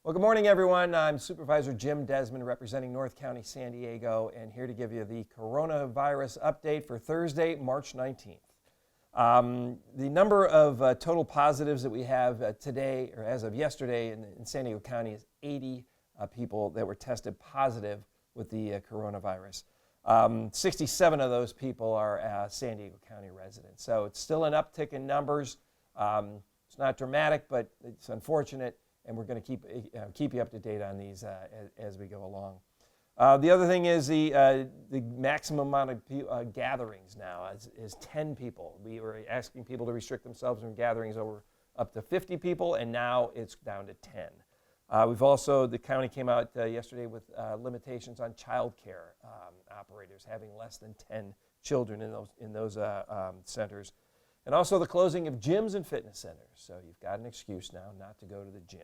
Well, good morning, everyone. I'm Supervisor Desmond, representing North County, San Diego, and here to give you the coronavirus update for Thursday, March 19th. The number of total positives that we have today, or as of yesterday in San Diego County, is 80 people that were tested positive with the coronavirus. 67 of those people are San Diego County residents. So it's still an uptick in numbers. It's not dramatic, but it's unfortunate. And we're going to keep you up to date on these as we go along. The other thing is the maximum amount of gatherings now is 10 people. We were asking people to restrict themselves from gatherings over up to 50 people, and now it's down to 10. The county came out yesterday with limitations on child care operators having less than 10 children in those centers. And also the closing of gyms and fitness centers. So you've got an excuse now not to go to the gym.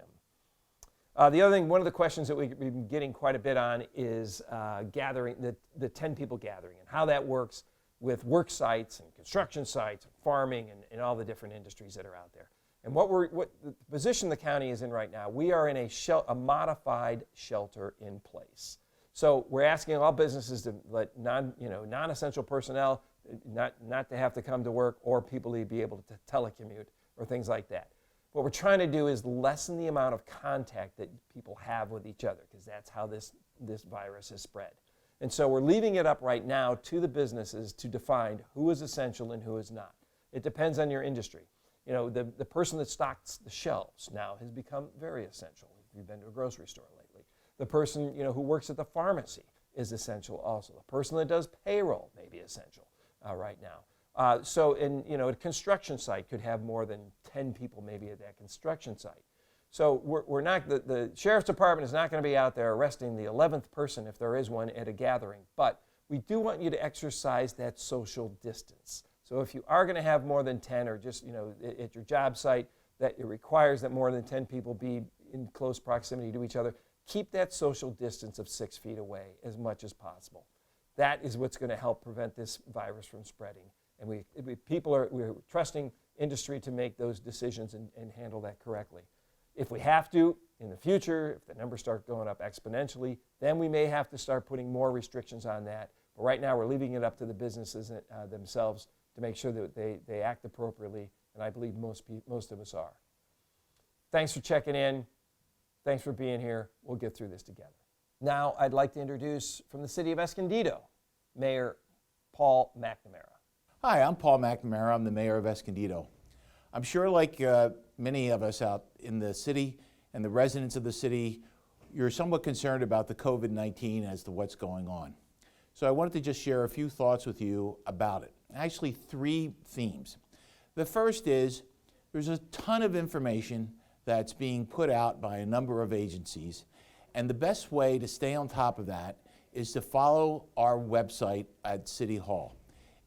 The other thing, one of the questions that we've been getting quite a bit on is gathering, the 10 people gathering, and how that works with work sites and construction sites, and farming, and all the different industries that are out there. And what the position the county is in right now, we are in a modified shelter in place. So we're asking all businesses to let non-essential personnel not to have to come to work, or people to be able to telecommute or things like that. What we're trying to do is lessen the amount of contact that people have with each other, because that's how this virus is spread. And so we're leaving it up right now to the businesses to define who is essential and who is not. It depends on your industry. You know, the person that stocks the shelves now has become very essential, if you've been to a grocery store lately. The person who works at the pharmacy is essential also. The person that does payroll may be essential right now. A construction site could have more than 10 people maybe at that construction site. So the sheriff's department is not going to be out there arresting the 11th person if there is one at a gathering, but we do want you to exercise that social distance. So if you are going to have more than 10, or just at your job site that it requires that more than 10 people be in close proximity to each other, keep that social distance of 6 feet away as much as possible. That is what's going to help prevent this virus from spreading. And we're trusting industry to make those decisions and handle that correctly. If we have to, in the future, if the numbers start going up exponentially, then we may have to start putting more restrictions on that. But right now, we're leaving it up to the businesses themselves to make sure that they act appropriately, and I believe most of us are. Thanks for checking in. Thanks for being here. We'll get through this together. Now, I'd like to introduce from the city of Escondido, Mayor Paul McNamara. Hi, I'm Paul McNamara. I'm the mayor of Escondido. I'm sure, like many of us out in the city and the residents of the city, you're somewhat concerned about the COVID-19 as to what's going on. So I wanted to just share a few thoughts with you about it. Actually, 3 themes. The first is there's a ton of information that's being put out by a number of agencies, and the best way to stay on top of that is to follow our website at City Hall.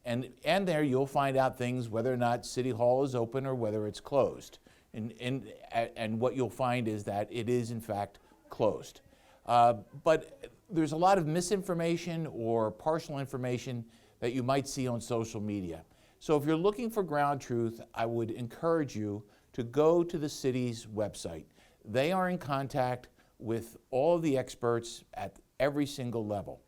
And there you'll find out things whether or not City Hall is open or whether it's closed. And what you'll find is that it is in fact closed. But there's a lot of misinformation or partial information that you might see on social media. So if you're looking for ground truth, I would encourage you to go to the city's website. They are in contact with all the experts at every single level.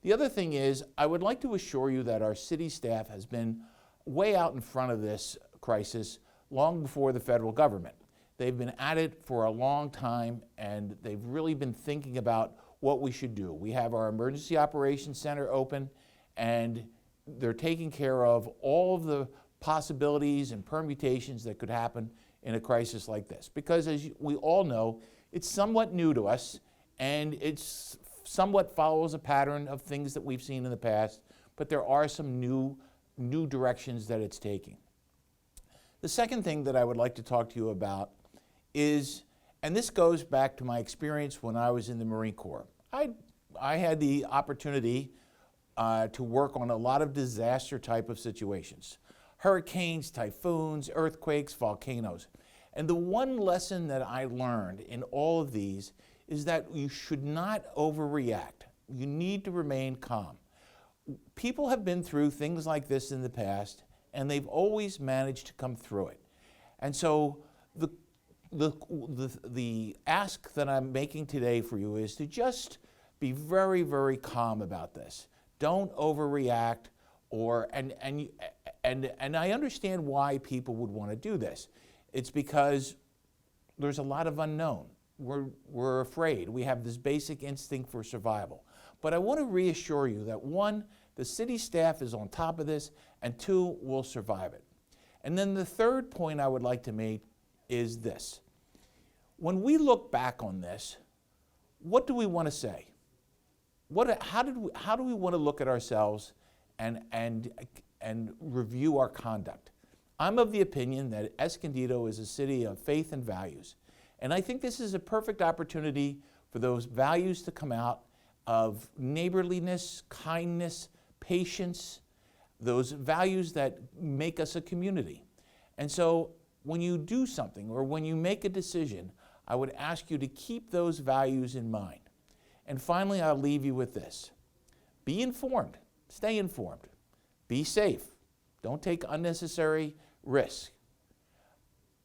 The other thing is, I would like to assure you that our city staff has been way out in front of this crisis long before the federal government. They've been at it for a long time, and they've really been thinking about what we should do. We have our Emergency Operations Center open, and they're taking care of all of the possibilities and permutations that could happen in a crisis like this. Because as we all know, it's somewhat new to us, and it's somewhat follows a pattern of things that we've seen in the past, but there are some new directions that it's taking. The second thing that I would like to talk to you about is, and this goes back to my experience when I was in the Marine Corps. I had the opportunity to work on a lot of disaster type of situations. Hurricanes, typhoons, earthquakes, volcanoes. And the one lesson that I learned in all of these is that you should not overreact. You need to remain calm. People have been through things like this in the past, and they've always managed to come through it. And so the ask that I'm making today for you is to just be very, very calm about this. Don't overreact, and I understand why people would want to do this. It's because there's a lot of unknown. We're afraid. We have this basic instinct for survival. But I want to reassure you that one, the city staff is on top of this, and two, we'll survive it. And then the third point I would like to make is this. When we look back on this, what do we want to say? How do we want to look at ourselves and review our conduct? I'm of the opinion that Escondido is a city of faith and values. And I think this is a perfect opportunity for those values to come out of neighborliness, kindness, patience, those values that make us a community. And so when you do something or when you make a decision, I would ask you to keep those values in mind. And finally, I'll leave you with this. Be informed. Stay informed. Be safe. Don't take unnecessary risks.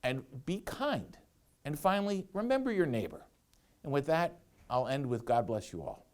And be kind. And finally, remember your neighbor. And with that, I'll end with God bless you all.